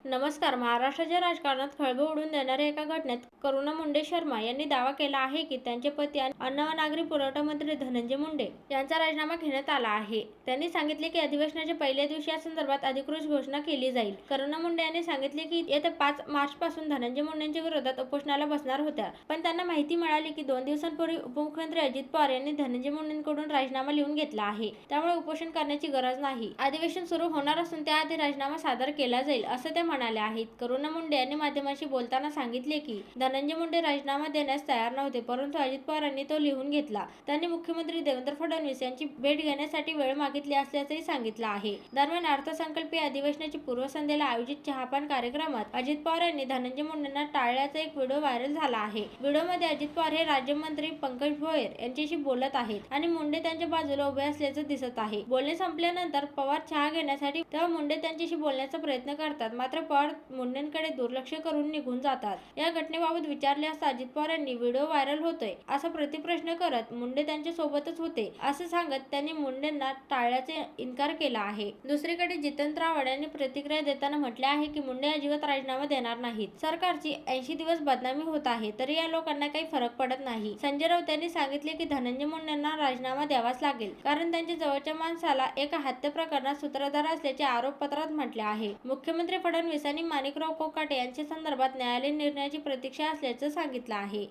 नमस्कार. महाराष्ट्राच्या राजकारणात खळबळ उडवून देणाऱ्या एका घटनेत करुणा मुंडे शर्मा यांनी दावा केला आहे की त्यांचे पती आणि अन्न व नागरी पुरवठा मंत्री धनंजय मुंडे यांचा राजीनामा घेण्यात आला आहे. त्यांनी सांगितले की अधिवेशनाच्या पहिल्या दिवशी या संदर्भात अधिकृत घोषणा केली जाईल. करुणा मुंडे यांनी सांगितले की येत्या 5 मार्चपासून धनंजय मुंडेंच्या विरोधात उपोषणाला बसणार होत्या, पण त्यांना माहिती मिळाली की 2 दिवसांपूर्वी उपमुख्यमंत्री अजित पवार यांनी धनंजय मुंडेंकडून राजीनामा लिहून घेतला आहे. त्यामुळे उपोषण करण्याची गरज नाही. अधिवेशन सुरू होणार असून त्याआधी राजीनामा सादर केला जाईल असं ते म्हणाले आहेत. करुणा मुंडे यांनी माध्यमांशी बोलताना सांगितले की धनंजय मुंडे राजीनामा देण्यास तयार नव्हते, परंतु अजित पवारांनी तो लिहून घेतला. त्यांनी मुख्यमंत्री देवेंद्र फडणवीस यांची भेट घेण्यासाठी वेळ मागितली असल्याचंही सांगितलं आहे. दरम्यान अर्थसंकल्पीय अधिवेशनाची पूर्वसंध्येला आयोजित चहापान कार्यक्रमात अजित पवार यांनी धनंजय मुंडेंना टाळल्याचा एक व्हिडिओ व्हायरल झाला आहे. व्हिडिओमध्ये अजित पवार हे राज्यमंत्री पंकज भोयर यांच्याशी बोलत आहेत आणि मुंडे त्यांच्या बाजूला उभे असल्याचं दिसत आहे. बोलणे संपल्यानंतर पवार चहा घेण्यासाठी तेव्हा मुंडे त्यांच्याशी बोलण्याचा प्रयत्न करतात, मात्र पवार मुंडेंकडे दुर्लक्ष करून निघून जातात. या घटनेबाबत विचारले असता अजित पवार यांनी व्हिडिओ व्हायरल होतोय असा प्रतिप्रश्न करत मुंडे त्यांच्या सोबतच होते असं सांगत त्यांनी मुंडेंना टाळल्याचा इन्कार केला आहे. दुसरीकडे जितेंद्र आव्हाड यांनी प्रतिक्रिया देताना म्हटले आहे की मुंडे अजिबात राजीनामा देणार नाहीत. सरकारची 80 दिवस बदनामी होत आहे तरी या लोकांना काही फरक पडत नाही. संजय राऊत यांनी सांगितले की धनंजय मुंडेंना राजीनामा द्यावाच लागेल, कारण त्यांच्या जवळच्या माणसाला एका हत्या प्रकरणात सूत्रधार असल्याचे आरोपपत्रात म्हटले आहे. मुख्यमंत्री फडणवीस यांनी माणिकराव कोकाटे यांच्या संदर्भात न्यायालयीन निर्णयाची प्रतीक्षा असल्याचं सांगितलं आहे.